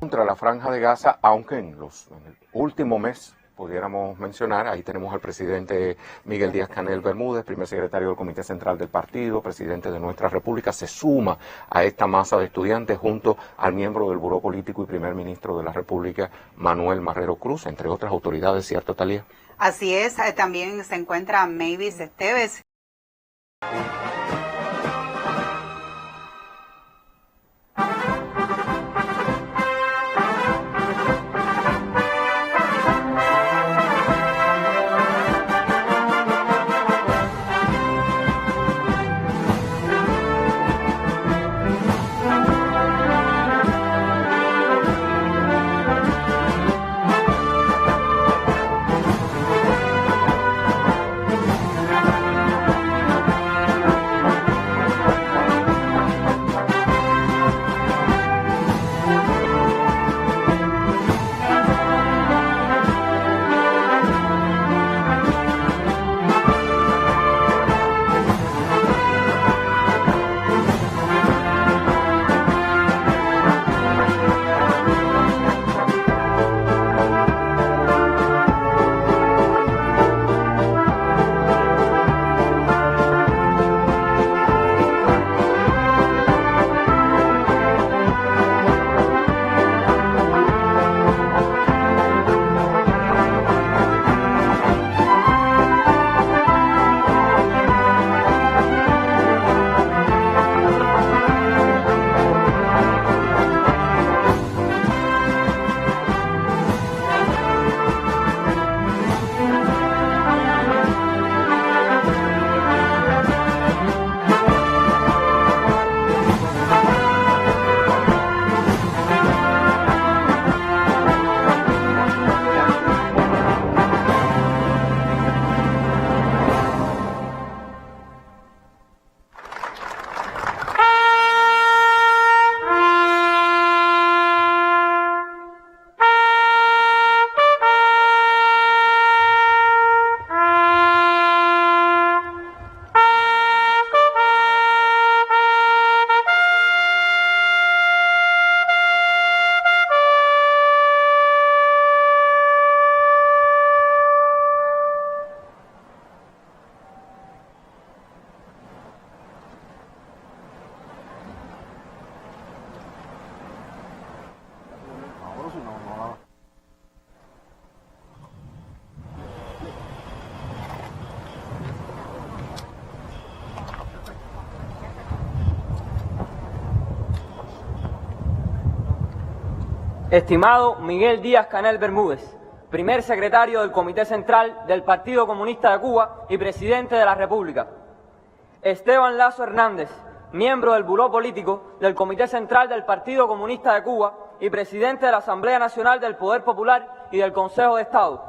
contra la Franja de Gaza, aunque en el último mes pudiéramos mencionar, ahí tenemos al presidente Miguel Díaz-Canel Bermúdez, primer secretario del Comité Central del Partido, presidente de nuestra República, se suma a esta masa de estudiantes junto al miembro del Buró Político y primer ministro de la República, Manuel Marrero Cruz, entre otras autoridades, ¿cierto, Talía? Así es, también se encuentra Mavis Esteves. Estimado Miguel Díaz-Canel Bermúdez, primer secretario del Comité Central del Partido Comunista de Cuba y presidente de la República. Esteban Lazo Hernández, miembro del Buró Político del Comité Central del Partido Comunista de Cuba y presidente de la Asamblea Nacional del Poder Popular y del Consejo de Estado.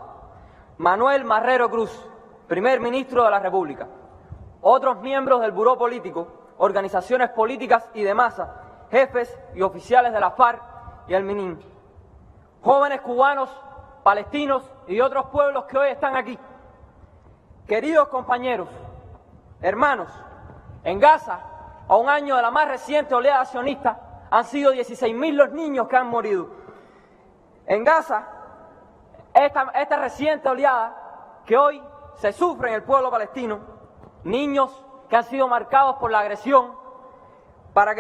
Manuel Marrero Cruz, primer ministro de la República. Otros miembros del Buró Político, organizaciones políticas y de masa, jefes y oficiales de la FARC y el MININ. Jóvenes cubanos, palestinos y otros pueblos que hoy están aquí. Queridos compañeros, hermanos, en Gaza, a un año de la más reciente oleada sionista, han sido 16.000 los niños que han morido. En Gaza, esta reciente oleada que hoy se sufre en el pueblo palestino, niños que han sido marcados por la agresión, para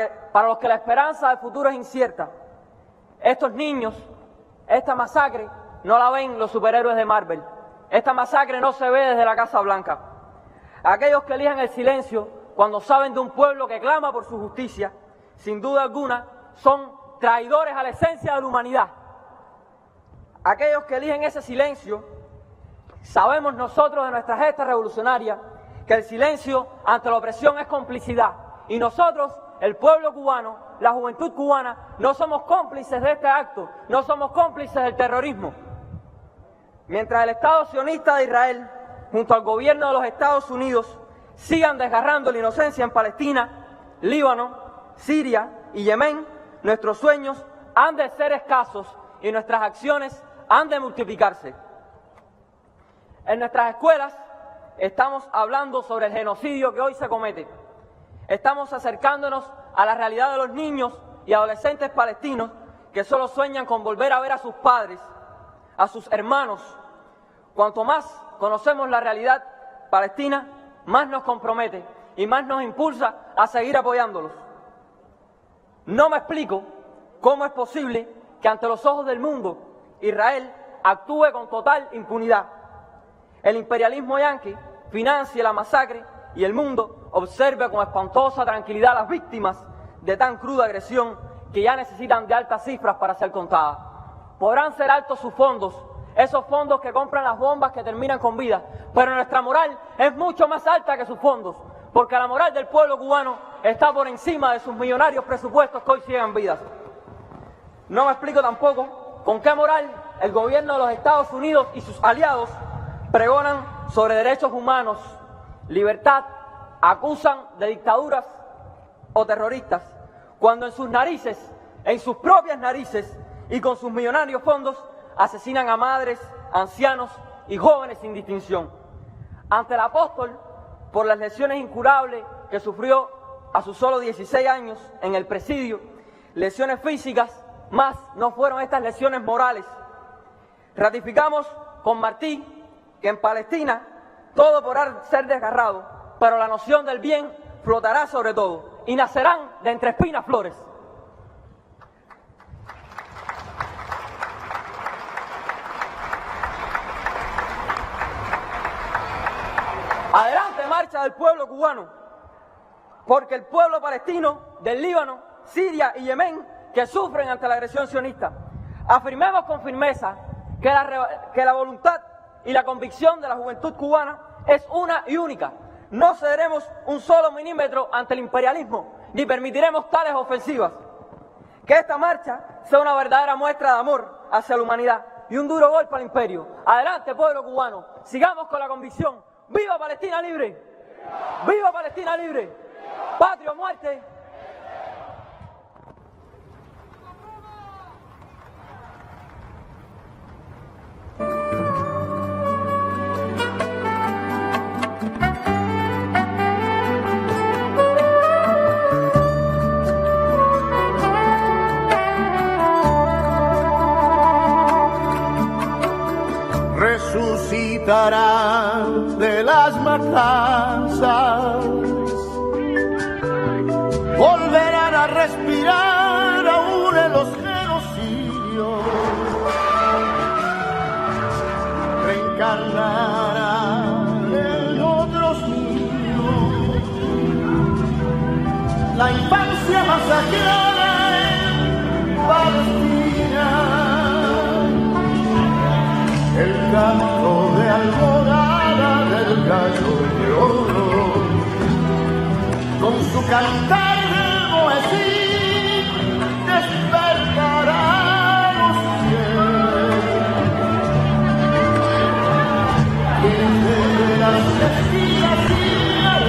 los que la esperanza del futuro es incierta. Estos niños, esta masacre, no la ven los superhéroes de Marvel. Esta masacre no se ve desde la Casa Blanca. Aquellos que elijan el silencio cuando saben de un pueblo que clama por su justicia, sin duda alguna, son traidores a la esencia de la humanidad. Aquellos que eligen ese silencio, sabemos nosotros de nuestra gesta revolucionaria que el silencio ante la opresión es complicidad. Y nosotros, el pueblo cubano, la juventud cubana, no somos cómplices de este acto, no somos cómplices del terrorismo. Mientras el Estado sionista de Israel, junto al gobierno de los Estados Unidos, sigan desgarrando la inocencia en Palestina, Líbano, Siria y Yemen, nuestros sueños han de ser escasos y nuestras acciones han de multiplicarse. En nuestras escuelas estamos hablando sobre el genocidio que hoy se comete. Estamos acercándonos a la realidad de los niños y adolescentes palestinos que solo sueñan con volver a ver a sus padres, a sus hermanos. Cuanto más conocemos la realidad palestina, más nos compromete y más nos impulsa a seguir apoyándolos. No me explico cómo es posible que ante los ojos del mundo Israel actúe con total impunidad. El imperialismo yanqui financie la masacre y el mundo observe con espantosa tranquilidad a las víctimas de tan cruda agresión que ya necesitan de altas cifras para ser contadas. Podrán ser altos sus fondos, esos fondos que compran las bombas que terminan con vida, pero nuestra moral es mucho más alta que sus fondos, porque la moral del pueblo cubano está por encima de sus millonarios presupuestos que hoy ciegan vidas. No me explico tampoco con qué moral el gobierno de los Estados Unidos y sus aliados pregonan sobre derechos humanos, libertad, acusan de dictaduras o terroristas, cuando en sus narices, en sus propias narices y con sus millonarios fondos, asesinan a madres, ancianos y jóvenes sin distinción. Ante el apóstol, por las lesiones incurables que sufrió a sus solo 16 años en el presidio, lesiones físicas, más no fueron estas lesiones morales. Ratificamos con Martí que en Palestina todo podrá ser desgarrado, pero la noción del bien flotará sobre todo y nacerán de entre espinas flores. Adelante, marcha del pueblo cubano, porque el pueblo palestino del Líbano, Siria y Yemen, que sufren ante la agresión sionista, afirmemos con firmeza que la voluntad y la convicción de la juventud cubana es una y única. No cederemos un solo milímetro ante el imperialismo, ni permitiremos tales ofensivas. Que esta marcha sea una verdadera muestra de amor hacia la humanidad y un duro golpe al imperio. Adelante, pueblo cubano, sigamos con la convicción. ¡Viva Palestina libre! ¡Viva Palestina libre! ¡Patria o muerte! Resucitará de las matanzas, volverán a respirar aún en los genocidios, reencarnarán en otros niños, la infancia masacrada en Palestina. El canto de alborada del gallo de oro, con su cantar del Moesí, despertará los cielos. Desde las esquinas y arenas,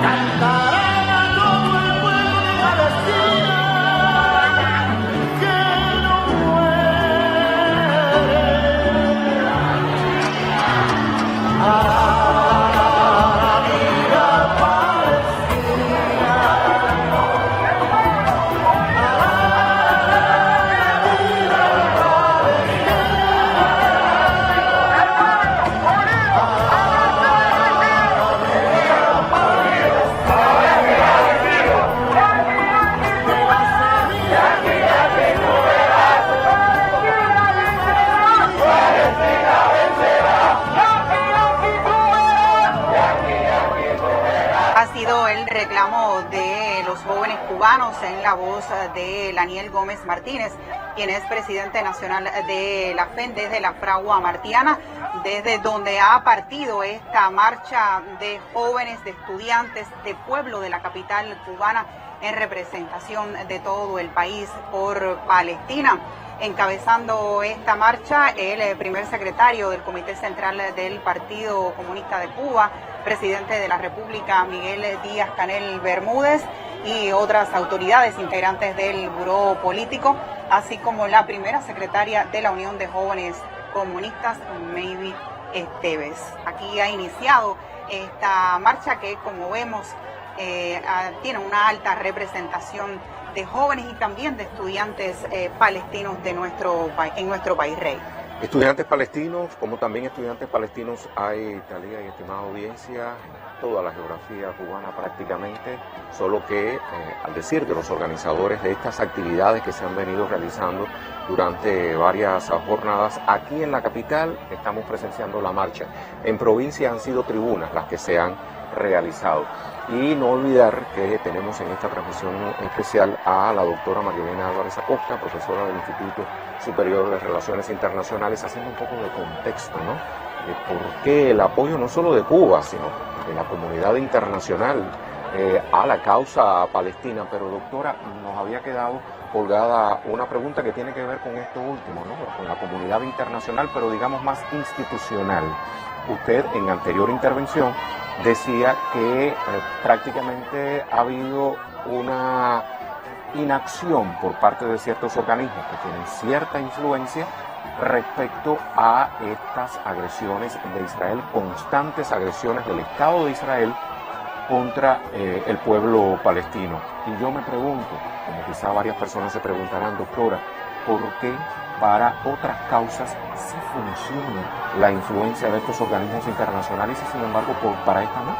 cantarán a todo el pueblo de Palestina. En la voz de Laniel Gómez Martínez, quien es presidente nacional de la FEN desde la Fragua Martiana, desde donde ha partido esta marcha de jóvenes, de estudiantes, de pueblo de la capital cubana en representación de todo el país por Palestina. Encabezando esta marcha, el primer secretario del Comité Central del Partido Comunista de Cuba, presidente de la República, Miguel Díaz-Canel Bermúdez, y otras autoridades integrantes del Buró Político, así como la primera secretaria de la Unión de Jóvenes Comunistas, Mayvi Esteves. Aquí ha iniciado esta marcha que, como vemos, tiene una alta representación de jóvenes y también de estudiantes palestinos en nuestro país, Rey. Estudiantes palestinos, como también estudiantes palestinos hay, Talía y estimada audiencia, en toda la geografía cubana prácticamente, solo que al decir de los organizadores de estas actividades que se han venido realizando durante varias jornadas, aquí en la capital estamos presenciando la marcha. En provincia han sido tribunas las que se han realizado. Y no olvidar que tenemos en esta transmisión especial a la doctora Marielena Álvarez Acosta, profesora del Instituto Superior de Relaciones Internacionales, haciendo un poco de contexto, ¿no? De por qué el apoyo no solo de Cuba, sino de la comunidad internacional a la causa palestina. Pero doctora, nos había quedado colgada una pregunta que tiene que ver con esto último, ¿no? Con la comunidad internacional, pero digamos más institucional. Usted en anterior intervención decía que prácticamente ha habido una inacción por parte de ciertos organismos que tienen cierta influencia respecto a estas agresiones de Israel, constantes agresiones del Estado de Israel contra el pueblo palestino. Y yo me pregunto, como quizá varias personas se preguntarán, doctora, ¿por qué para otras causas sí funciona la influencia de estos organismos internacionales y sin embargo para esta no?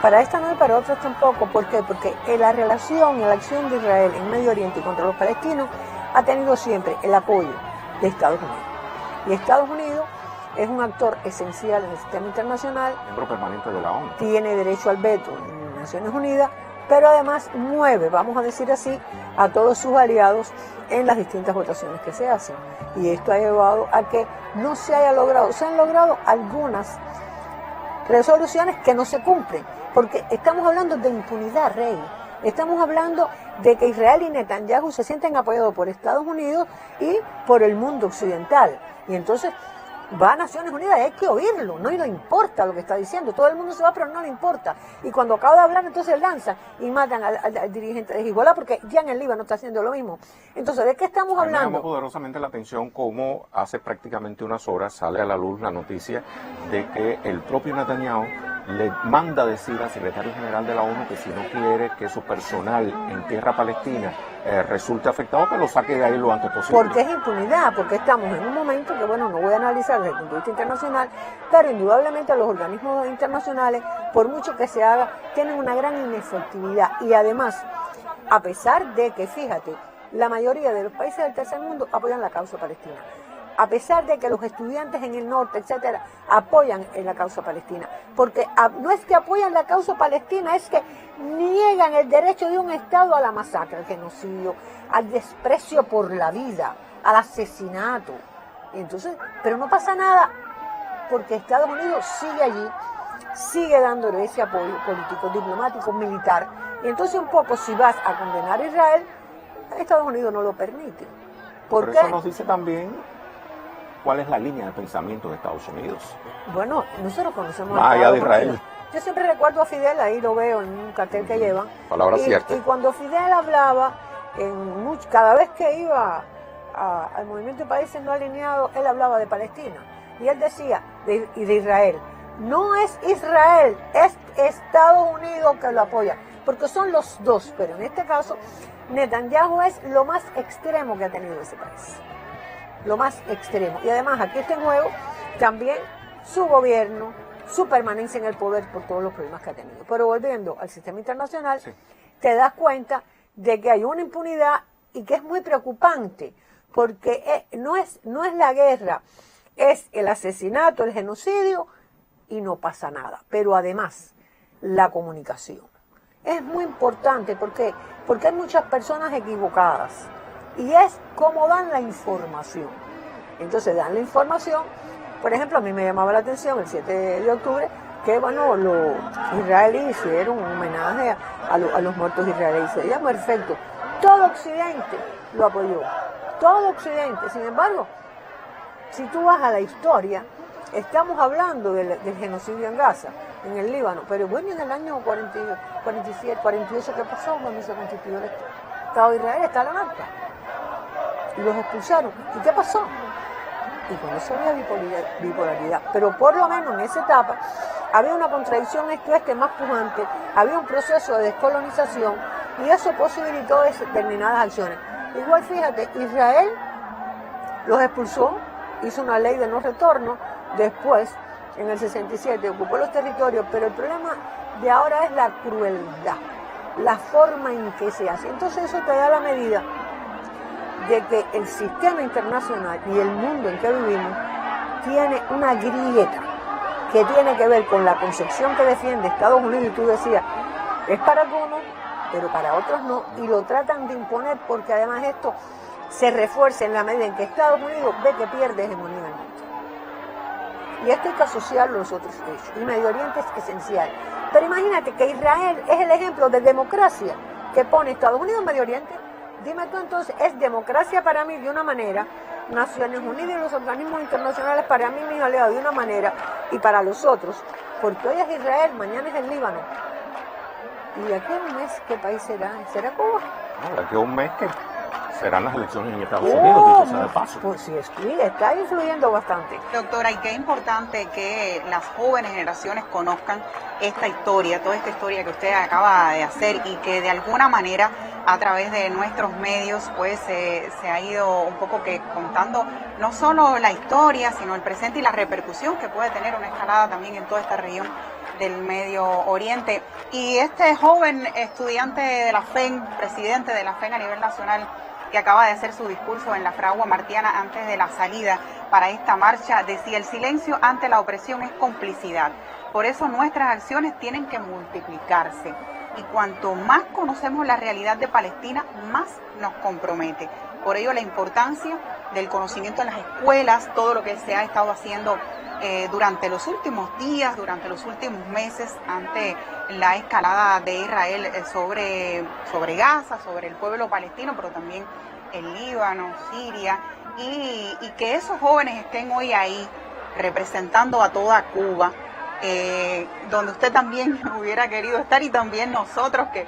Para esta no y para otras tampoco. ¿Por qué? Porque la relación y la acción de Israel en Medio Oriente y contra los palestinos ha tenido siempre el apoyo de Estados Unidos. Y Estados Unidos es un actor esencial en el sistema internacional. Miembro permanente de la ONU. Tiene derecho al veto en Naciones Unidas, pero además mueve, vamos a decir así, a todos sus aliados en las distintas votaciones que se hacen. Y esto ha llevado a que no se haya logrado, se han logrado algunas resoluciones que no se cumplen, porque estamos hablando de impunidad, Rey. Estamos hablando de que Israel y Netanyahu se sienten apoyados por Estados Unidos y por el mundo occidental. Y entonces va a Naciones Unidas, hay que oírlo, no le importa lo que está diciendo, todo el mundo se va, pero no le importa. Y cuando acaba de hablar, entonces lanzan y matan al dirigente de Hezbollah, porque ya en el Líbano está haciendo lo mismo. Entonces, ¿de qué estamos hablando? Me llamó poderosamente la atención cómo hace prácticamente unas horas sale a la luz la noticia de que el propio Netanyahu le manda decir al secretario general de la ONU que si no quiere que su personal en tierra palestina resulte afectado, que lo saque de ahí lo antes posible. Porque es impunidad, porque estamos en un momento que, bueno, no voy a analizar desde el punto de vista internacional, pero indudablemente los organismos internacionales, por mucho que se haga, tienen una gran inefectividad. Y además, a pesar de que, fíjate, la mayoría de los países del tercer mundo apoyan la causa palestina, a pesar de que los estudiantes en el norte, etcétera, apoyan en la causa palestina, porque no es que apoyan la causa palestina, es que niegan el derecho de un Estado a la masacre, al genocidio, al desprecio por la vida, al asesinato. Entonces, pero no pasa nada, porque Estados Unidos sigue allí, sigue dándole ese apoyo político, diplomático, militar. Y entonces un poco, si vas a condenar a Israel, Estados Unidos no lo permite. Por eso nos dice también cuál es la línea de pensamiento de Estados Unidos. Bueno, nosotros conocemos más allá de Israel. Yo siempre recuerdo a Fidel, ahí lo veo en un cartel que llevan. Palabra cierta. Y cuando Fidel hablaba, cada vez que iba al Movimiento de Países No Alineados, él hablaba de Palestina. Y él decía, y de Israel, no es Israel, es Estados Unidos que lo apoya. Porque son los dos, pero en este caso, Netanyahu es lo más extremo que ha tenido ese país. Lo más extremo. Y además aquí está en juego también su gobierno, su permanencia en el poder por todos los problemas que ha tenido. Pero volviendo al sistema internacional, sí, te das cuenta de que hay una impunidad y que es muy preocupante, porque no es la guerra, es el asesinato, el genocidio y no pasa nada. Pero además, la comunicación es muy importante. ¿Por qué? Porque hay muchas personas equivocadas. Y es cómo dan la información. Entonces dan la información, por ejemplo, a mí me llamaba la atención el 7 de octubre, que bueno, los israelíes hicieron un homenaje a los muertos israelíes. Sería perfecto. Todo Occidente lo apoyó. Todo Occidente. Sin embargo, si tú vas a la historia, estamos hablando del genocidio en Gaza, en el Líbano, pero bueno, en el año 47, 48, ¿qué pasó cuando se constituyó el Estado de Israel? Está la marca. Y los expulsaron. ¿Y qué pasó? Y con eso había bipolaridad. Pero por lo menos en esa etapa había una contradicción más pujante, había un proceso de descolonización Y eso posibilitó determinadas acciones. Igual fíjate, Israel los expulsó, hizo una ley de no retorno, después, en el 67, ocupó los territorios, pero el problema de ahora es la crueldad, la forma en que se hace. Entonces eso te da la medida de que el sistema internacional y el mundo en que vivimos tiene una grieta que tiene que ver con la concepción que defiende Estados Unidos, y tú decías, es para algunos, pero para otros no, y lo tratan de imponer porque además esto se refuerza en la medida en que Estados Unidos ve que pierde hegemonía en el mundo. Y esto hay que asociarlo a los otros hechos, y Medio Oriente es esencial. Pero imagínate que Israel es el ejemplo de democracia que pone Estados Unidos en Medio Oriente. Dime tú entonces, es democracia para mí de una manera, Naciones Unidas y los organismos internacionales para mí, mis aliados, de una manera, y para los otros, porque hoy es Israel, mañana es el Líbano. ¿Y de aquí a un mes qué país será? ¿Será Cuba? No, de aquí a un mes que serán las elecciones en Estados Unidos, dicho sea de paso. Pues sí, está influyendo bastante. Doctora, y qué importante que las jóvenes generaciones conozcan esta historia, toda esta historia que usted acaba de hacer, y que de alguna manera a través de nuestros medios pues se ha ido un poco que contando no solo la historia, sino el presente y la repercusión que puede tener una escalada también en toda esta región del Medio Oriente. Y este joven estudiante de la FEN, presidente de la FEN a nivel nacional, que acaba de hacer su discurso en la fragua martiana antes de la salida para esta marcha, decía: el silencio ante la opresión es complicidad. Por eso nuestras acciones tienen que multiplicarse. Y cuanto más conocemos la realidad de Palestina, más nos compromete. Por ello la importancia del conocimiento en las escuelas, todo lo que se ha estado haciendo durante los últimos días, durante los últimos meses, ante la escalada de Israel sobre Gaza, sobre el pueblo palestino, pero también el Líbano, Siria, y que esos jóvenes estén hoy ahí representando a toda Cuba, donde usted también hubiera querido estar, y también nosotros que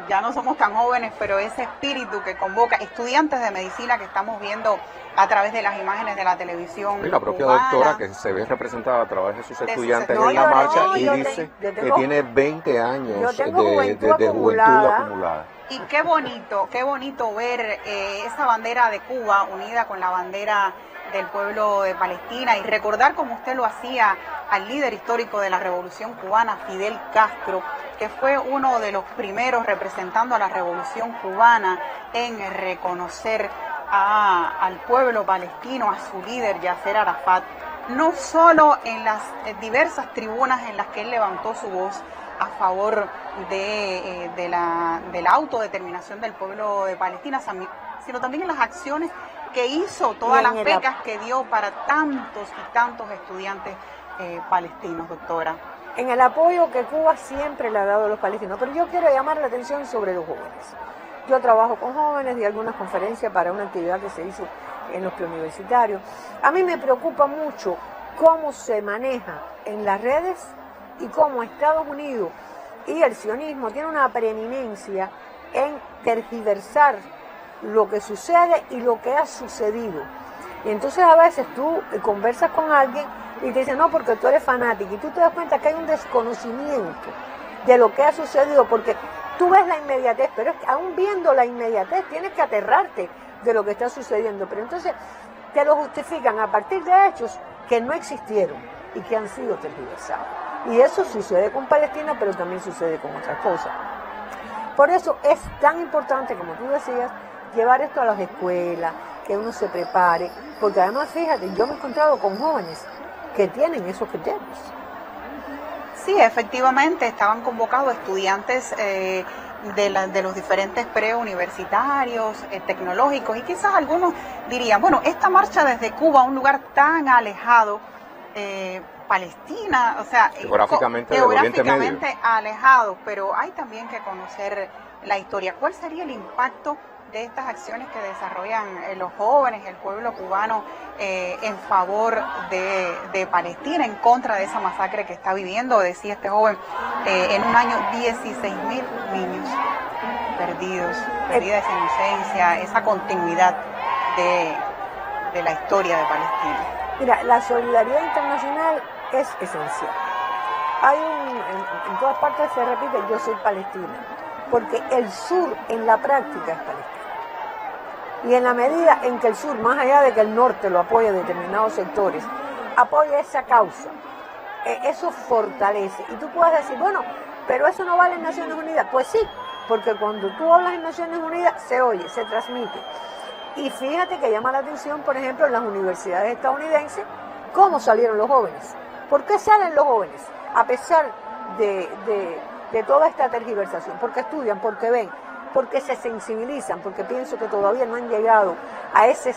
ya no somos tan jóvenes, pero ese espíritu que convoca estudiantes de medicina que estamos viendo a través de las imágenes de la televisión. Y la propia cubana, doctora que se ve representada a través de sus estudiantes en la marcha y dice que tiene 20 años de juventud acumulada. Y qué bonito ver esa bandera de Cuba unida con la bandera del pueblo de Palestina, y recordar, como usted lo hacía, al líder histórico de la Revolución Cubana, Fidel Castro, que fue uno de los primeros representando a la Revolución Cubana en reconocer al pueblo palestino, a su líder Yasser Arafat, no solo en las diversas tribunas en las que él levantó su voz a favor de la autodeterminación del pueblo de Palestina, sino también en las acciones que hizo, todas las becas que dio para tantos y tantos estudiantes palestinos, doctora. En el apoyo que Cuba siempre le ha dado a los palestinos. Pero yo quiero llamar la atención sobre los jóvenes. Yo trabajo con jóvenes, di algunas conferencias para una actividad que se hizo en los preuniversitarios. A mí me preocupa mucho cómo se maneja en las redes y cómo Estados Unidos y el sionismo tienen una preeminencia en tergiversar lo que sucede y lo que ha sucedido. Y entonces a veces tú conversas con alguien y te dicen, no, porque tú eres fanático, y tú te das cuenta que hay un desconocimiento de lo que ha sucedido, porque tú ves la inmediatez, pero es que aún viendo la inmediatez tienes que aterrarte de lo que está sucediendo, pero entonces te lo justifican a partir de hechos que no existieron y que han sido tergiversados. Y eso sucede con Palestina, pero también sucede con otras cosas. Por eso es tan importante, como tú decías, llevar esto a las escuelas, que uno se prepare, porque además, fíjate, yo me he encontrado con jóvenes que tienen esos criterios. Sí, efectivamente, estaban convocados estudiantes de los diferentes preuniversitarios, tecnológicos, y quizás algunos dirían, bueno, esta marcha desde Cuba, un lugar tan alejado, Palestina, o sea, geográficamente alejado, pero hay también que conocer la historia. ¿Cuál sería el impacto de estas acciones que desarrollan los jóvenes, el pueblo cubano, en favor de Palestina, en contra de esa masacre que está viviendo? Decía este joven, en un año 16.000 niños perdidos, perdida esa inocencia, esa continuidad de la historia de Palestina. Mira, la solidaridad internacional es esencial. En todas partes se repite, yo soy palestina. porque el sur en la práctica es Palestina. Y en la medida en que el sur, más allá de que el norte lo apoye en determinados sectores, apoya esa causa, eso fortalece. Y tú puedes decir, bueno, pero eso no vale en Naciones Unidas. Pues sí, porque cuando tú hablas en Naciones Unidas se oye, se transmite. Y fíjate que llama la atención, por ejemplo, en las universidades estadounidenses, cómo salieron los jóvenes. ¿Por qué salen los jóvenes? A pesar de toda esta tergiversación, porque estudian, porque ven, porque se sensibilizan, porque pienso que todavía no han llegado a ese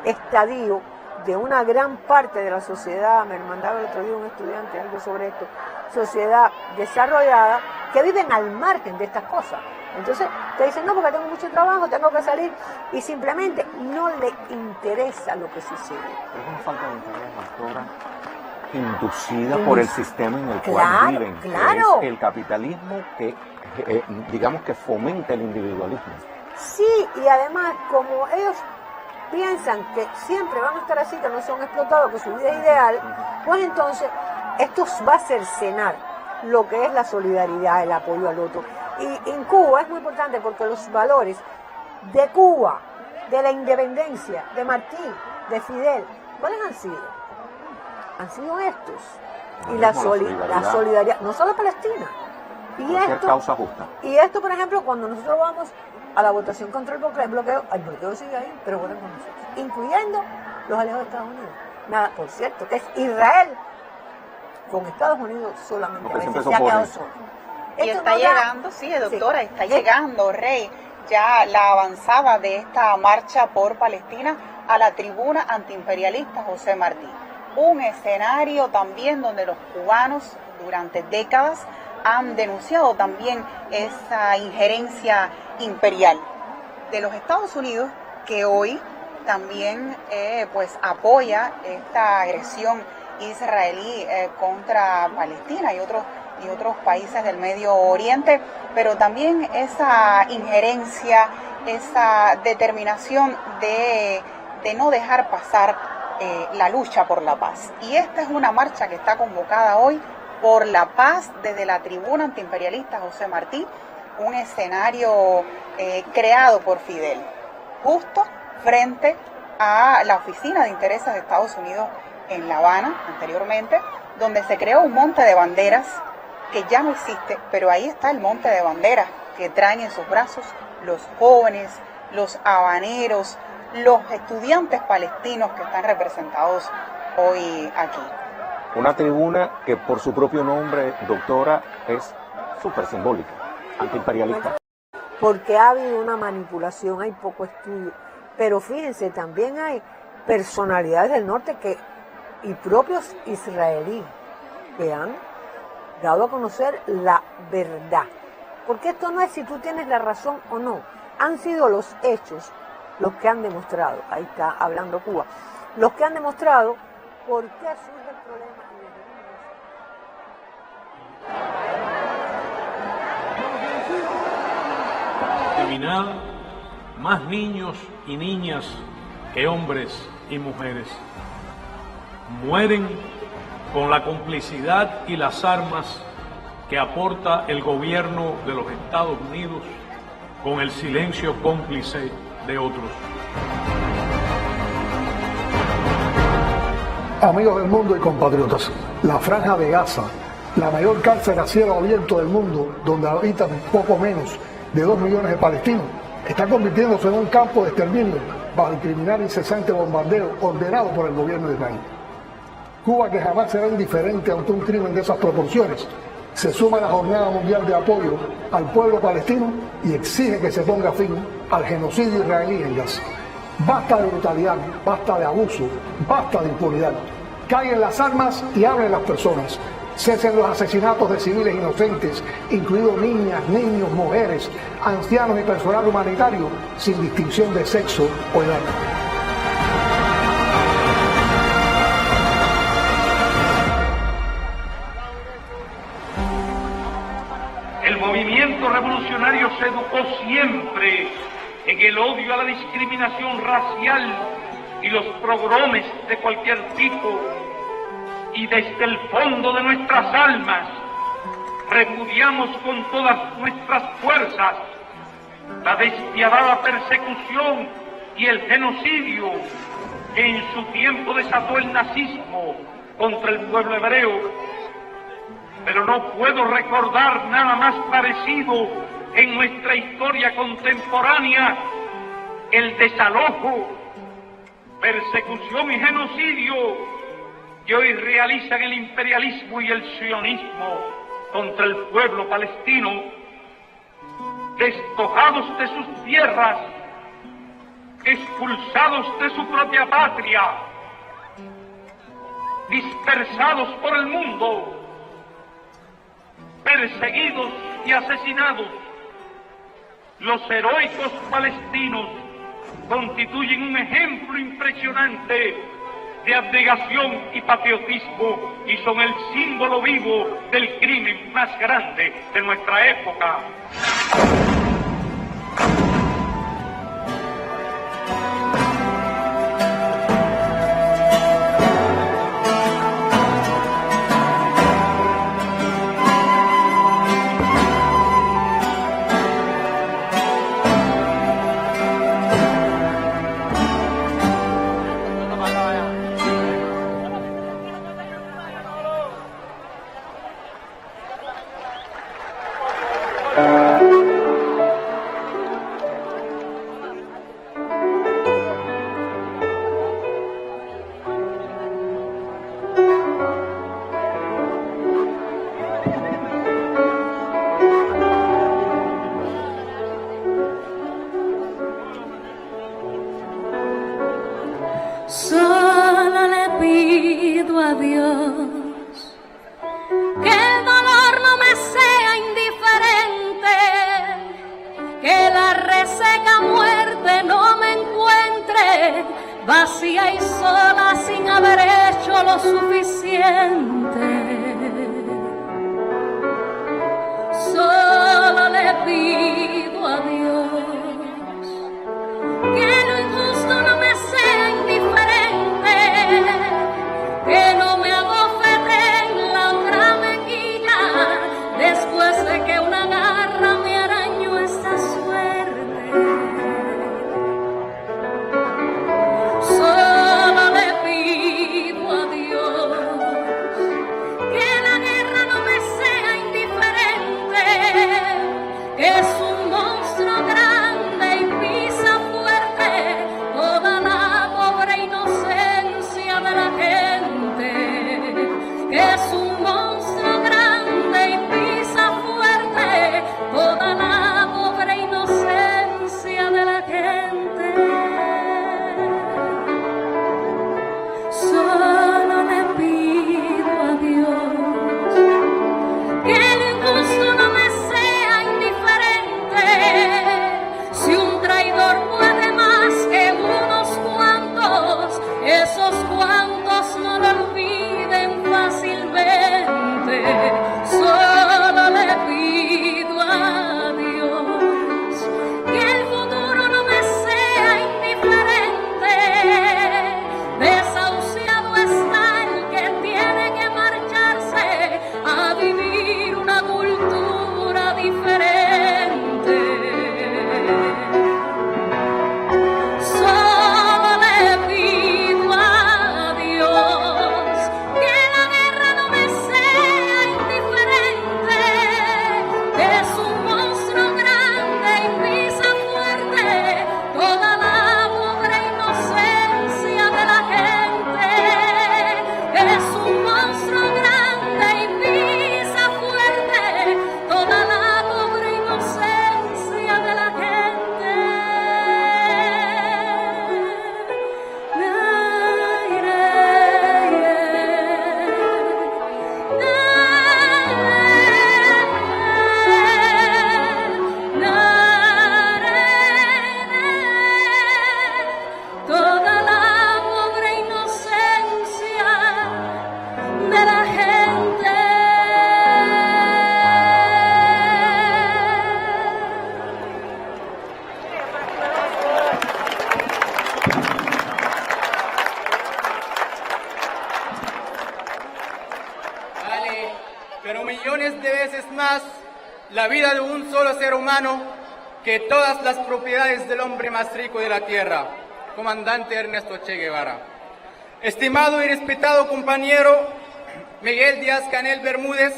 estadio de una gran parte de la sociedad. Me mandaba el otro día un estudiante algo sobre esto, sociedad desarrollada, que viven al margen de estas cosas. Entonces te dicen, no, porque tengo mucho trabajo, tengo que salir, y simplemente no le interesa lo que sucede. Es una falta de interés, doctora, inducida por el sistema en el cual viven, claro. Que es el capitalismo que, digamos, que fomenta el individualismo. Sí, y además, como ellos piensan que siempre van a estar así, que no son explotados, que su vida es ideal, pues entonces esto va a cercenar lo que es la solidaridad, el apoyo al otro. Y en Cuba es muy importante porque los valores de Cuba, de la independencia, de Martí, de Fidel, ¿cuáles han sido? Han sido estos. Y la solidaridad, no solo Palestina. Y esto, causa justa. Y esto, por ejemplo, cuando nosotros vamos a la votación contra el bloqueo sigue ahí, pero votan con nosotros, incluyendo los aliados de Estados Unidos. Nada, por cierto, que es Israel con Estados Unidos solamente, a veces se ha quedado solo. Y está llegando, sí, doctora, está llegando, Rey, ya la avanzada de esta marcha por Palestina a la tribuna antiimperialista José Martí. Un escenario también donde los cubanos durante décadas han denunciado también esa injerencia imperial de los Estados Unidos, que hoy también pues apoya esta agresión israelí contra Palestina y otros países del Medio Oriente, pero también esa injerencia, esa determinación de no dejar pasar la lucha por la paz. Y esta es una marcha que está convocada hoy por la paz desde la tribuna antiimperialista José Martí, un escenario creado por Fidel, justo frente a la Oficina de Intereses de Estados Unidos en La Habana, anteriormente, donde se creó un monte de banderas que ya no existe, pero ahí está el monte de banderas que traen en sus brazos los jóvenes, los habaneros, los estudiantes palestinos que están representados hoy aquí. Una tribuna que por su propio nombre, doctora, es súper simbólica, antiimperialista. Porque ha habido una manipulación, hay poco estudio, pero fíjense, también hay personalidades del norte y propios israelíes que han dado a conocer la verdad. Porque esto no es si tú tienes la razón o no, han sido los hechos los que han demostrado, ahí está hablando Cuba, los que han demostrado por qué surge el problema. Criminal, más niños y niñas que hombres y mujeres mueren con la complicidad y las armas que aporta el gobierno de los Estados Unidos, con el silencio cómplice de otros. Amigos del mundo y compatriotas, la Franja de Gaza, la mayor cárcel a cielo abierto del mundo, donde habitan poco menos de 2 millones de palestinos, está convirtiéndose en un campo de exterminio bajo el criminal incesante bombardeo ordenado por el gobierno de Israel. Cuba, que jamás será indiferente ante un crimen de esas proporciones, se suma a la Jornada Mundial de Apoyo al pueblo palestino y exige que se ponga fin al genocidio israelí en Gaza. Basta de brutalidad, basta de abuso, basta de impunidad. Caigan las armas y hablen las personas. Cesen los asesinatos de civiles inocentes, incluidos niñas, niños, mujeres, ancianos y personal humanitario, sin distinción de sexo o edad. El movimiento revolucionario se educó siempre en el odio a la discriminación racial y los pogromes de cualquier tipo, y desde el fondo de nuestras almas repudiamos con todas nuestras fuerzas la despiadada persecución y el genocidio que en su tiempo desató el nazismo contra el pueblo hebreo. Pero no puedo recordar nada más parecido en nuestra historia contemporánea: el desalojo, persecución y genocidio que hoy realizan el imperialismo y el sionismo contra el pueblo palestino, despojados de sus tierras, expulsados de su propia patria, dispersados por el mundo, perseguidos y asesinados. Los heroicos palestinos constituyen un ejemplo impresionante de abnegación y patriotismo y son el símbolo vivo del crimen más grande de nuestra época. Solo le pido a Dios que el dolor no me sea indiferente, que la reseca muerte no me encuentre vacía y sola sin haber hecho lo suficiente. Solo le pido a Dios que lo injusto no me sea indiferente, que no me abofete en la otra mejilla después de que una garra me arañó esta suerte. Solo le pido a Dios que pero millones de veces más la vida de un solo ser humano que todas las propiedades del hombre más rico de la tierra, comandante Ernesto Che Guevara. Estimado y respetado compañero Miguel Díaz-Canel Bermúdez,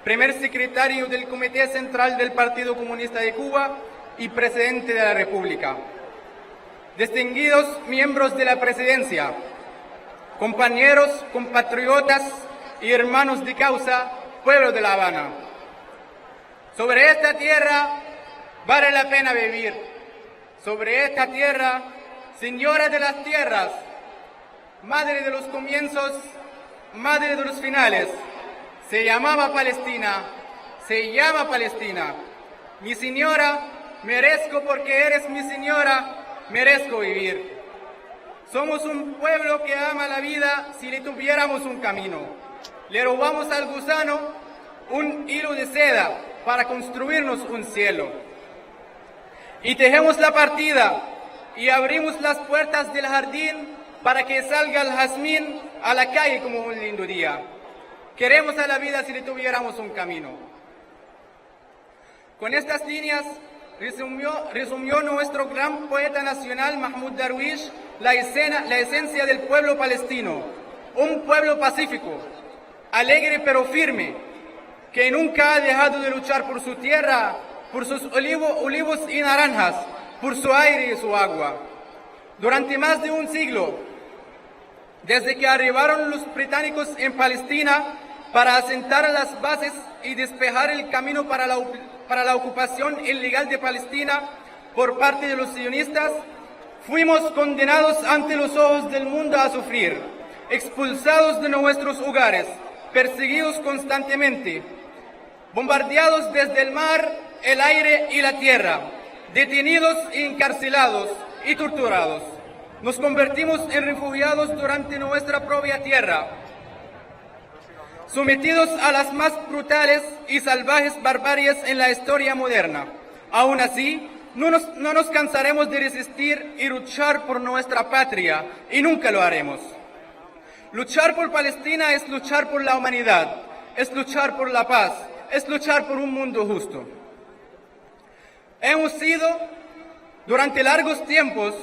primer secretario del Comité Central del Partido Comunista de Cuba y presidente de la República. Distinguidos miembros de la presidencia, compañeros, compatriotas y hermanos de causa, pueblo de La Habana. Sobre esta tierra vale la pena vivir. Sobre esta tierra, señora de las tierras, madre de los comienzos, madre de los finales, se llamaba Palestina, se llama Palestina. Mi señora, merezco porque eres mi señora, merezco vivir. Somos un pueblo que ama la vida si le tuviéramos un camino. Le robamos al gusano un hilo de seda para construirnos un cielo. Y tejemos la partida y abrimos las puertas del jardín para que salga el jazmín a la calle como un lindo día. Queremos a la vida si le tuviéramos un camino. Con estas líneas resumió nuestro gran poeta nacional Mahmoud Darwish la esencia del pueblo palestino, un pueblo pacífico, alegre pero firme, que nunca ha dejado de luchar por su tierra, por sus olivos y naranjas, por su aire y su agua. Durante más de un siglo, desde que arribaron los británicos en Palestina para asentar las bases y despejar el camino para la ocupación ilegal de Palestina por parte de los sionistas, fuimos condenados ante los ojos del mundo a sufrir, expulsados de nuestros hogares, perseguidos constantemente, bombardeados desde el mar, el aire y la tierra, detenidos y encarcelados y torturados. Nos convertimos en refugiados durante nuestra propia tierra, sometidos a las más brutales y salvajes barbaries en la historia moderna. Aún así, no nos cansaremos de resistir y luchar por nuestra patria, y nunca lo haremos. Luchar por Palestina es luchar por la humanidad, es luchar por la paz, es luchar por un mundo justo. Hemos sido, durante largos tiempos,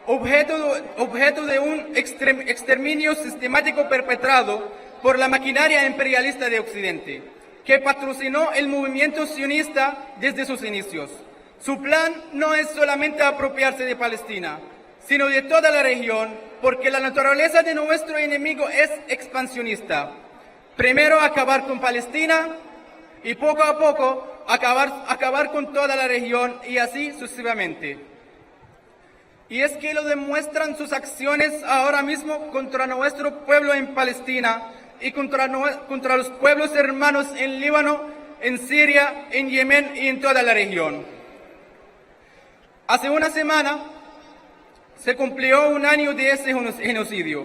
objeto de un exterminio sistemático perpetrado por la maquinaria imperialista de Occidente, que patrocinó el movimiento sionista desde sus inicios. Su plan no es solamente apropiarse de Palestina, sino de toda la región, porque la naturaleza de nuestro enemigo es expansionista. Primero acabar con Palestina y poco a poco acabar con toda la región y así sucesivamente. Y es que lo demuestran sus acciones ahora mismo contra nuestro pueblo en Palestina y contra los pueblos hermanos en Líbano, en Siria, en Yemen y en toda la región. Hace una semana se cumplió un año de ese genocidio.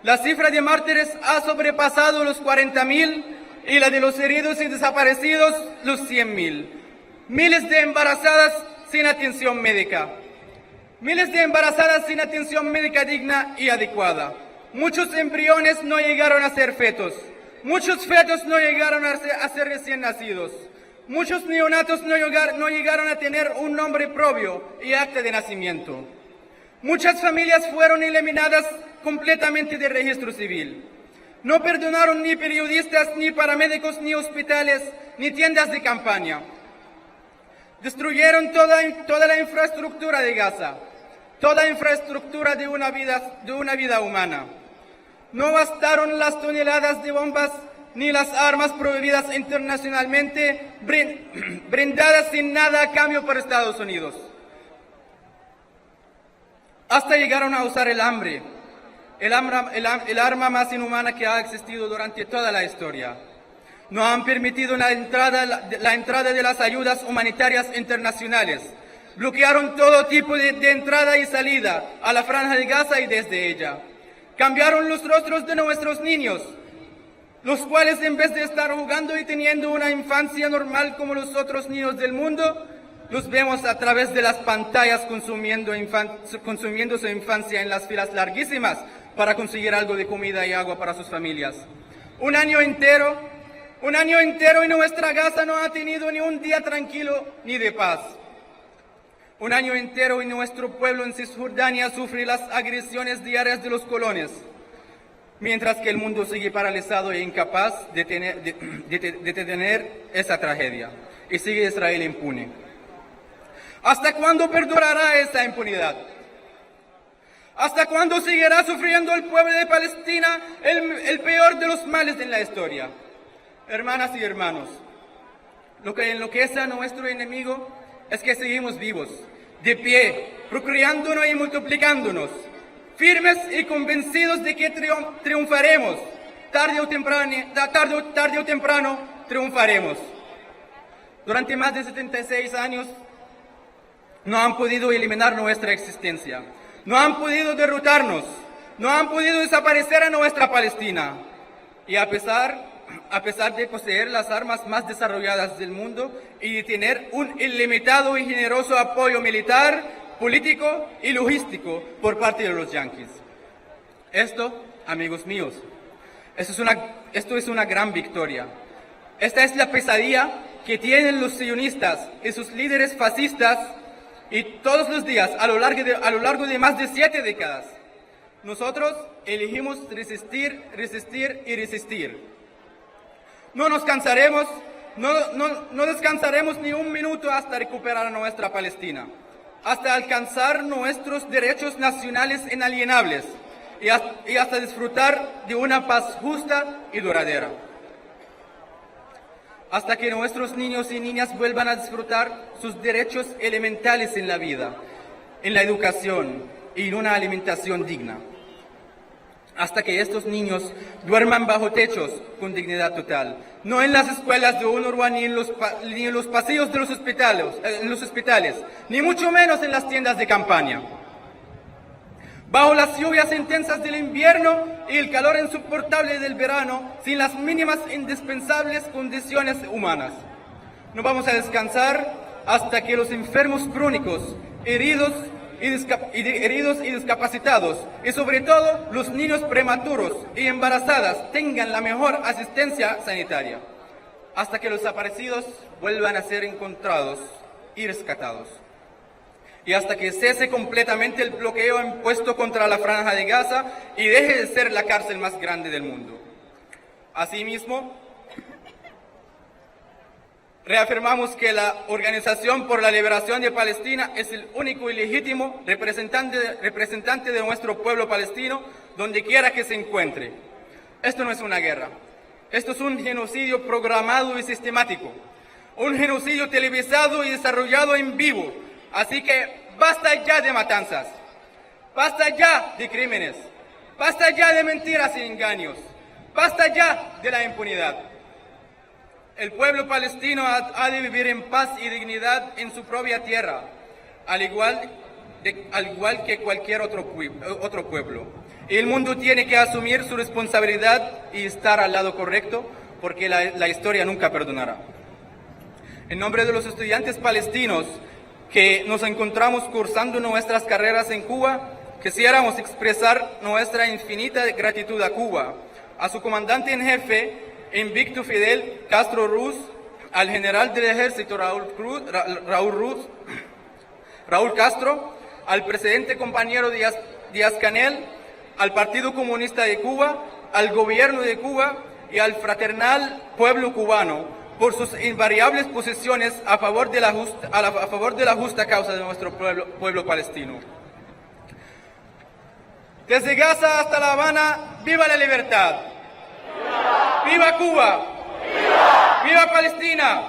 La cifra de mártires ha sobrepasado los 40.000 y la de los heridos y desaparecidos los 100.000. Miles de embarazadas sin atención médica. Miles de embarazadas sin atención médica digna y adecuada. Muchos embriones no llegaron a ser fetos. Muchos fetos no llegaron a ser recién nacidos. Muchos neonatos no llegaron a tener un nombre propio y acta de nacimiento. Muchas familias fueron eliminadas completamente del registro civil. No perdonaron ni periodistas, ni paramédicos, ni hospitales, ni tiendas de campaña. Destruyeron toda la infraestructura de Gaza, toda infraestructura de una vida humana. No bastaron las toneladas de bombas ni las armas prohibidas internacionalmente, brindadas sin nada a cambio por Estados Unidos. Hasta llegaron a usar el hambre, el arma más inhumana que ha existido durante toda la historia. No han permitido la entrada de las ayudas humanitarias internacionales. Bloquearon todo tipo de entrada y salida a la Franja de Gaza y desde ella. Cambiaron los rostros de nuestros niños, los cuales en vez de estar jugando y teniendo una infancia normal como los otros niños del mundo, los vemos a través de las pantallas consumiendo su infancia en las filas larguísimas para conseguir algo de comida y agua para sus familias. Un año entero Un año entero y nuestra Gaza no ha tenido ni un día tranquilo ni de paz. Un año entero y nuestro pueblo en Cisjordania sufre las agresiones diarias de los colones, mientras que el mundo sigue paralizado e incapaz de detener esa tragedia, y sigue Israel impune. ¿Hasta cuándo perdurará esa impunidad? ¿Hasta cuándo seguirá sufriendo el pueblo de Palestina el peor de los males en la historia? Hermanas y hermanos, lo que enloquece a nuestro enemigo es que seguimos vivos, de pie, procreándonos y multiplicándonos, firmes y convencidos de que triunfaremos. Tarde o temprano triunfaremos. Durante más de 76 años no han podido eliminar nuestra existencia, no han podido derrotarnos, no han podido desaparecer a nuestra Palestina. Y a pesar de poseer las armas más desarrolladas del mundo y de tener un ilimitado y generoso apoyo militar, político y logístico por parte de los yanquis. Esto, amigos míos, esto es una gran victoria. Esta es la pesadilla que tienen los sionistas y sus líderes fascistas, y todos los días a lo largo de más de 7 décadas. Nosotros elegimos resistir, resistir y resistir. No nos cansaremos, no descansaremos ni un minuto hasta recuperar a nuestra Palestina, hasta alcanzar nuestros derechos nacionales inalienables y hasta disfrutar de una paz justa y duradera. Hasta que nuestros niños y niñas vuelvan a disfrutar sus derechos elementales en la vida, en la educación y en una alimentación digna. Hasta que estos niños duerman bajo techos con dignidad total, no en las escuelas de UNRWA ni en los pasillos de los hospitales, ni mucho menos en las tiendas de campaña. Bajo las lluvias intensas del invierno y el calor insoportable del verano, sin las mínimas indispensables condiciones humanas. No vamos a descansar hasta que los enfermos crónicos, heridos y discapacitados, y sobre todo los niños prematuros y embarazadas tengan la mejor asistencia sanitaria, hasta que los desaparecidos vuelvan a ser encontrados y rescatados, y hasta que cese completamente el bloqueo impuesto contra la Franja de Gaza y deje de ser la cárcel más grande del mundo. Asimismo, reafirmamos que la Organización por la Liberación de Palestina es el único y legítimo representante de nuestro pueblo palestino, donde quiera que se encuentre. Esto no es una guerra, esto es un genocidio programado y sistemático, un genocidio televisado y desarrollado en vivo. Así que basta ya de matanzas, basta ya de crímenes, basta ya de mentiras y engaños, basta ya de la impunidad. El pueblo palestino ha de vivir en paz y dignidad en su propia tierra, al igual que cualquier otro pueblo. Y el mundo tiene que asumir su responsabilidad y estar al lado correcto, porque la historia nunca perdonará. En nombre de los estudiantes palestinos que nos encontramos cursando nuestras carreras en Cuba, quisiéramos expresar nuestra infinita gratitud a Cuba, a su comandante en jefe, Invicto Fidel Castro Ruz, al general del ejército Raúl Castro, al presidente compañero Díaz-Canel, al Partido Comunista de Cuba, al gobierno de Cuba y al fraternal pueblo cubano por sus invariables posiciones a favor de la justa causa de nuestro pueblo palestino. Desde Gaza hasta La Habana, ¡viva la libertad! ¡Viva Cuba! ¡Viva Palestina!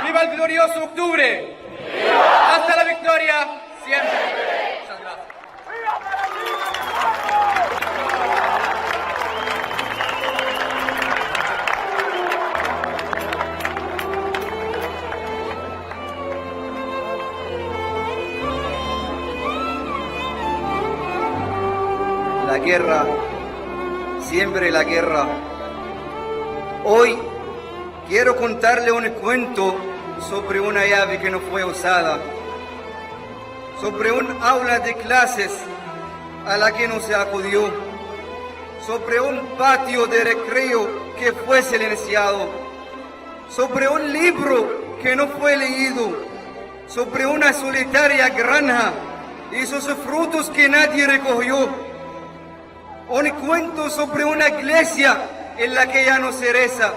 ¡Viva el glorioso octubre! ¡Hasta la victoria siempre! Muchas gracias. La guerra, siempre la guerra. Hoy quiero contarle un cuento sobre una llave que no fue usada, sobre un aula de clases a la que no se acudió, sobre un patio de recreo que fue silenciado, sobre un libro que no fue leído, sobre una solitaria granja y sus frutos que nadie recogió. Un cuento sobre una iglesia en la que ya no se reza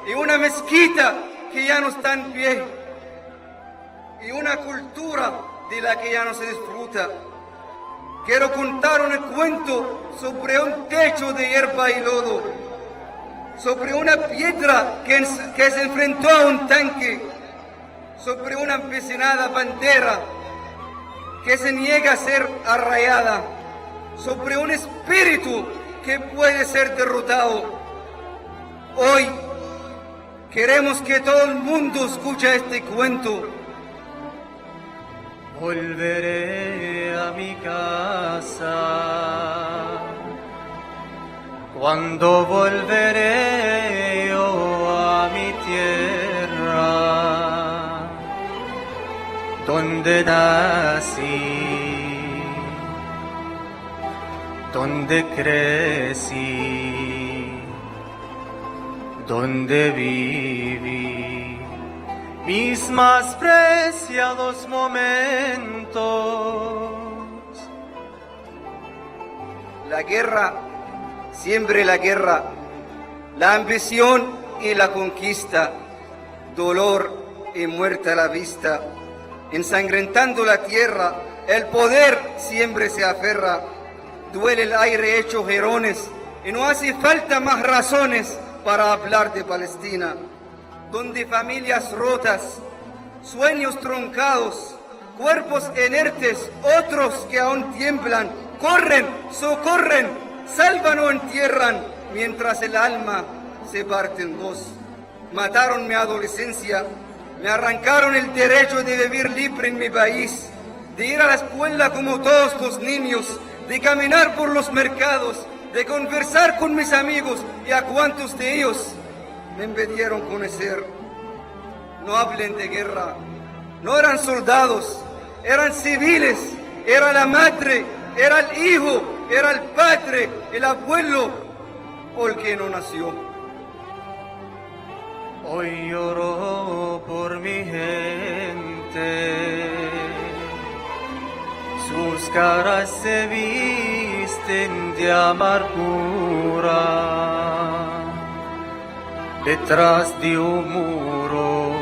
y una mezquita que ya no está en pie y una cultura de la que ya no se disfruta. Quiero contar un cuento sobre un techo de hierba y lodo, sobre una piedra que se enfrentó a un tanque, sobre una empecinada bandera que se niega a ser arrayada, sobre un espíritu que puede ser derrotado. Hoy queremos que todo el mundo escuche este cuento. Volveré a mi casa, cuando volveré yo a mi tierra, donde nací, donde crecí, donde viví mis más preciados momentos. La guerra, siempre la guerra, la ambición y la conquista, dolor y muerte a la vista, ensangrentando la tierra, el poder siempre se aferra, duele el aire hecho jerones y no hace falta más razones para hablar de Palestina, donde familias rotas, sueños truncados, cuerpos inertes, otros que aún tiemblan, corren, socorren, salvan o entierran, mientras el alma se parte en dos. Mataron mi adolescencia, me arrancaron el derecho de vivir libre en mi país, de ir a la escuela como todos los niños, de caminar por los mercados, de conversar con mis amigos y a cuantos de ellos me impidieron conocer. No hablen de guerra, no eran soldados, eran civiles, era la madre, era el hijo, era el padre, el abuelo o el que no nació. Hoy lloro por mi gente, sus caras se visten de amargura, detrás de un muro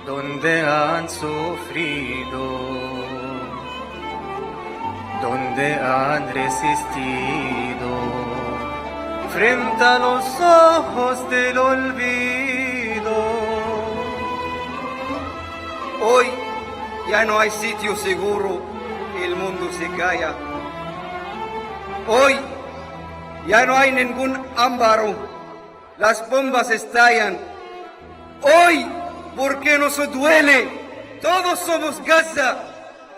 donde han sufrido, donde han resistido, frente a los ojos del olvido. Hoy ya no hay sitio seguro, el mundo se calla. Hoy ya no hay ningún amparo, las bombas estallan. Hoy, porque nos duele, todos somos Gaza.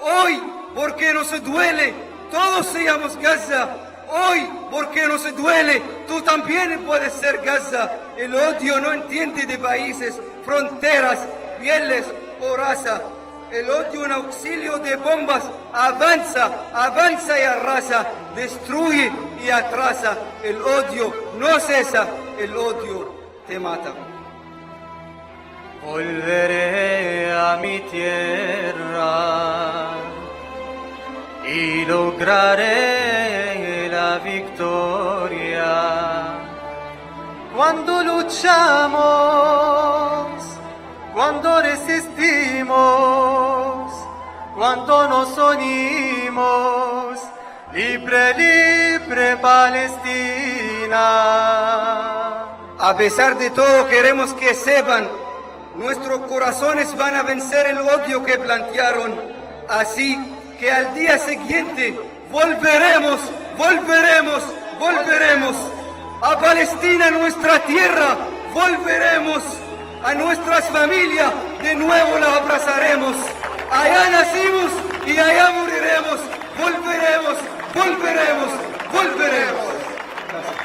Hoy, porque nos duele, todos seamos Gaza. Hoy, porque nos duele, tú también puedes ser Gaza. El odio no entiende de países, fronteras, pieles o raza. El odio en auxilio de bombas avanza, avanza y arrasa, destruye y atrasa. El odio no cesa, el odio te mata. Volveré a mi tierra y lograré la victoria. Cuando luchamos, cuando resistimos, cuando nos unimos, libre, libre Palestina. A pesar de todo queremos que sepan, nuestros corazones van a vencer el odio que plantearon. Así que al día siguiente volveremos, volveremos, volveremos. A Palestina, nuestra tierra, volveremos. A nuestras familias de nuevo la abrazaremos. Allá nacimos y allá moriremos. Volveremos, volveremos, volveremos. Gracias.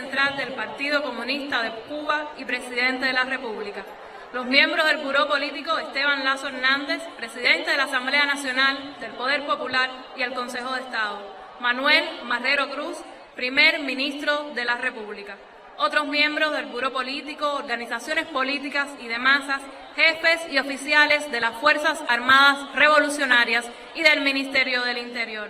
Central del Partido Comunista de Cuba y Presidente de la República. Los miembros del Buró Político Esteban Lazo Hernández, Presidente de la Asamblea Nacional, del Poder Popular y el Consejo de Estado. Manuel Marrero Cruz, Primer Ministro de la República. Otros miembros del Buró Político, organizaciones políticas y de masas, jefes y oficiales de las Fuerzas Armadas Revolucionarias y del Ministerio del Interior.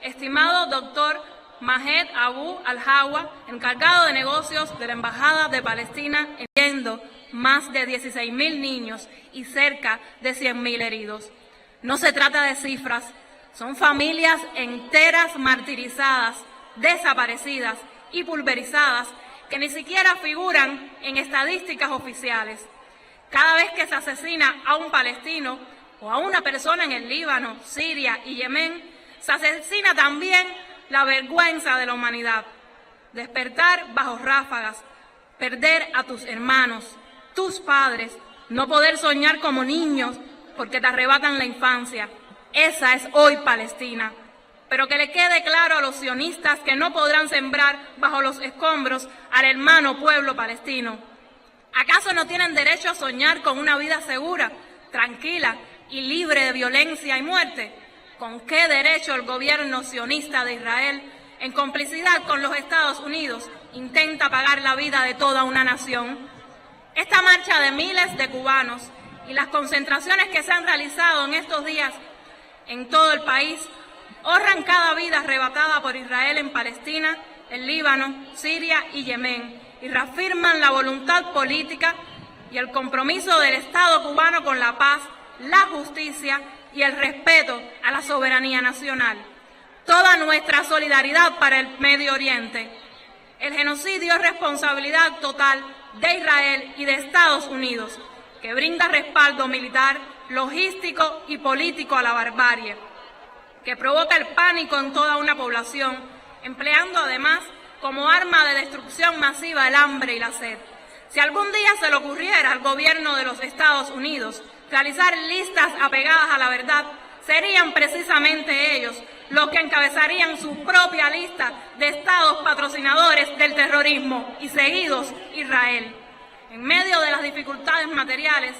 Estimado doctor Mahed Abu Al-Hawa, encargado de negocios de la Embajada de Palestina, incluyendo más de 16.000 niños y cerca de 100.000 heridos. No se trata de cifras, son familias enteras martirizadas, desaparecidas y pulverizadas que ni siquiera figuran en estadísticas oficiales. Cada vez que se asesina a un palestino o a una persona en el Líbano, Siria y Yemen, se asesina también la vergüenza de la humanidad. Despertar bajo ráfagas, perder a tus hermanos, tus padres, no poder soñar como niños porque te arrebatan la infancia. Esa es hoy Palestina. Pero que le quede claro a los sionistas que no podrán sembrar bajo los escombros al hermano pueblo palestino. ¿Acaso no tienen derecho a soñar con una vida segura, tranquila y libre de violencia y muerte? ¿Con qué derecho el gobierno sionista de Israel, en complicidad con los Estados Unidos, intenta pagar la vida de toda una nación? Esta marcha de miles de cubanos y las concentraciones que se han realizado en estos días en todo el país honran cada vida arrebatada por Israel en Palestina, el Líbano, Siria y Yemen, y reafirman la voluntad política y el compromiso del Estado cubano con la paz, la justicia y el respeto a la soberanía nacional. Toda nuestra solidaridad para el Medio Oriente. El genocidio es responsabilidad total de Israel y de Estados Unidos, que brinda respaldo militar, logístico y político a la barbarie, que provoca el pánico en toda una población, empleando además como arma de destrucción masiva el hambre y la sed. Si algún día se le ocurriera al gobierno de los Estados Unidos realizar listas apegadas a la verdad, serían precisamente ellos los que encabezarían su propia lista de estados patrocinadores del terrorismo y seguidos Israel. En medio de las dificultades materiales,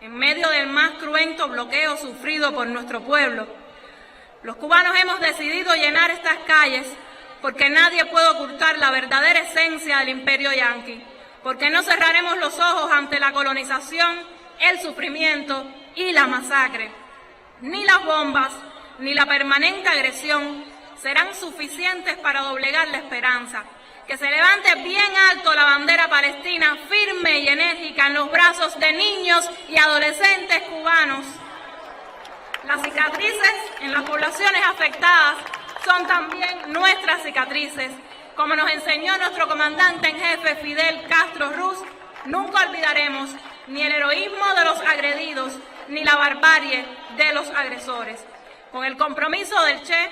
en medio del más cruento bloqueo sufrido por nuestro pueblo, los cubanos hemos decidido llenar estas calles porque nadie puede ocultar la verdadera esencia del imperio yanqui, porque no cerraremos los ojos ante la colonización, el sufrimiento y la masacre. Ni las bombas, ni la permanente agresión serán suficientes para doblegar la esperanza. Que se levante bien alto la bandera palestina, firme y enérgica en los brazos de niños y adolescentes cubanos. Las cicatrices en las poblaciones afectadas son también nuestras cicatrices. Como nos enseñó nuestro comandante en jefe Fidel Castro Ruz, nunca olvidaremos ni el heroísmo de los agredidos, ni la barbarie de los agresores. Con el compromiso del Che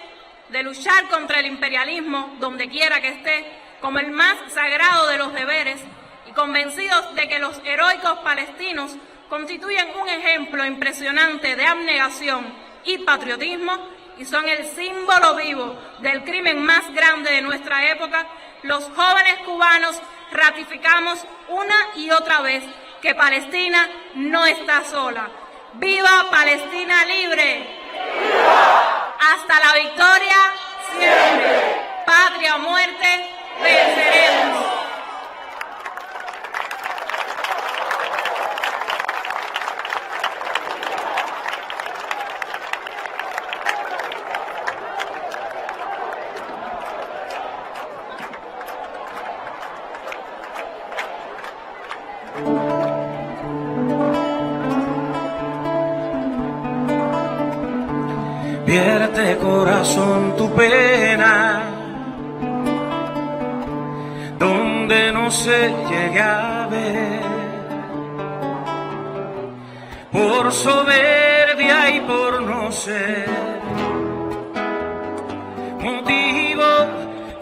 de luchar contra el imperialismo donde quiera que esté, como el más sagrado de los deberes, y convencidos de que los heroicos palestinos constituyen un ejemplo impresionante de abnegación y patriotismo y son el símbolo vivo del crimen más grande de nuestra época, los jóvenes cubanos ratificamos una y otra vez que Palestina no está sola. ¡Viva Palestina libre! ¡Viva! ¡Hasta la victoria siempre! ¡Patria o muerte! ¡Venceremos! Vierte corazón tu pena, donde no se llegue a ver, por soberbia y por no ser motivo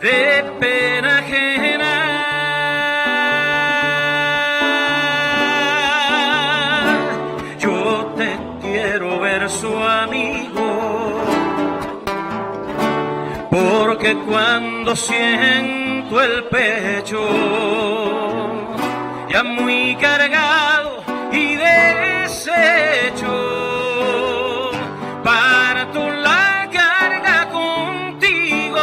de pena ajena. Yo te quiero ver su amigo, porque cuando siento roto el pecho, ya muy cargado y deshecho, parto la carga contigo.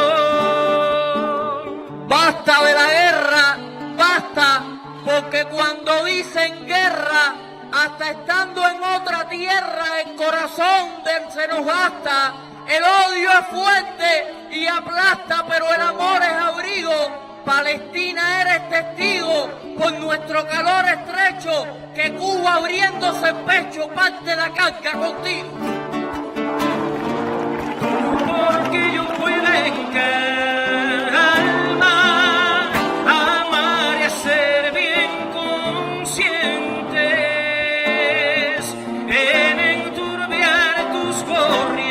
Basta de la guerra, basta, porque cuando dicen guerra, hasta estando en otra tierra, el corazón se nos gasta. El odio es fuerte y aplasta, pero el amor es abrigo. Palestina, eres testigo, por nuestro calor estrecho, que Cuba abriéndose el pecho parte la carga contigo. Porque yo pueda calmar, amar y hacer bien conscientes, en enturbiar tus corrientes.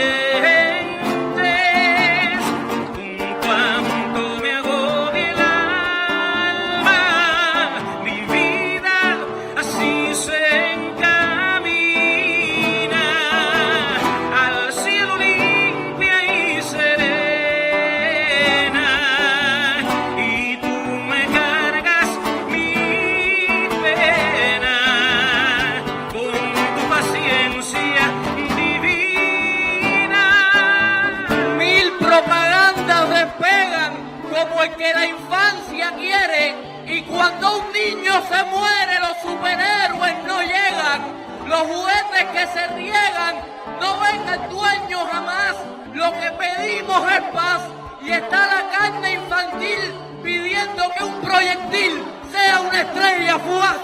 Que la infancia quiere, y cuando un niño se muere los superhéroes no llegan, los juguetes que se riegan no ven al dueño jamás. Lo que pedimos es paz, y está la carne infantil pidiendo que un proyectil sea una estrella fugaz.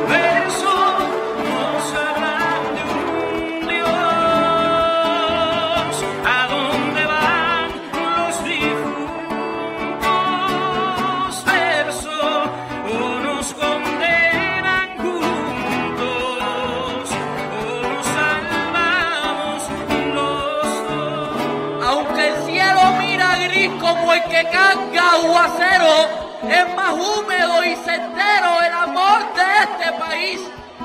Verso nos habla de un Dios, ¿a dónde van los difuntos? Verso, o nos condenan juntos, o nos salvamos los dos. Aunque el cielo mira gris como el que carga aguacero, es más húmedo y certero el amor de este país.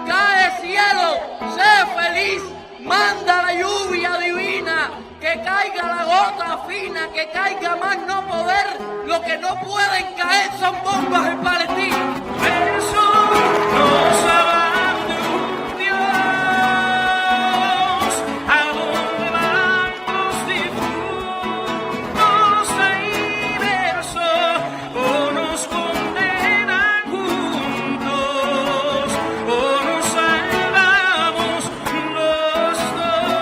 Cae cielo, sé feliz, manda la lluvia divina, que caiga la gota fina, que caiga más no poder. Lo que no pueden caer son bombas en Palestina. Eso nos habla de un Dios, ¿a dónde van los difuntos? Ahí verso, o nos condenan juntos, o nos salvamos los dos,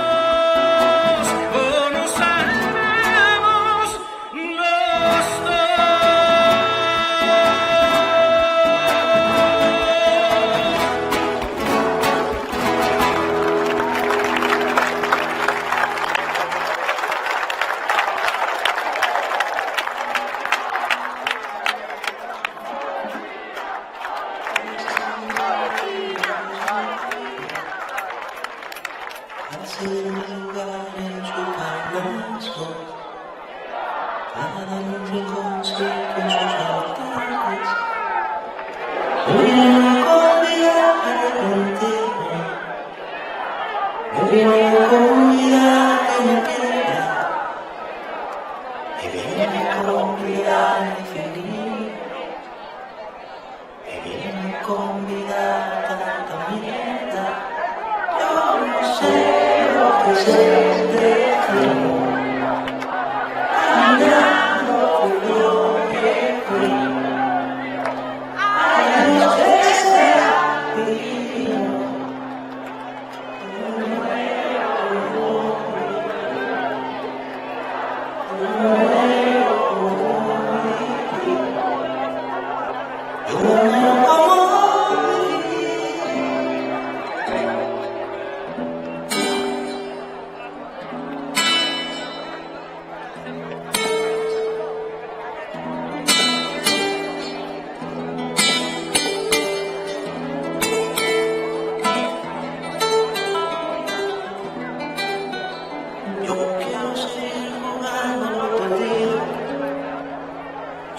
o nos salvamos los dos.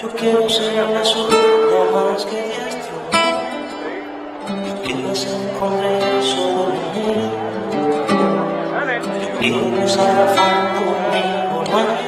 Yo quiero ser azul, no más que diestro. Yo quiero ser congreso de mí. Yo quiero usar afán conmigo, hermano.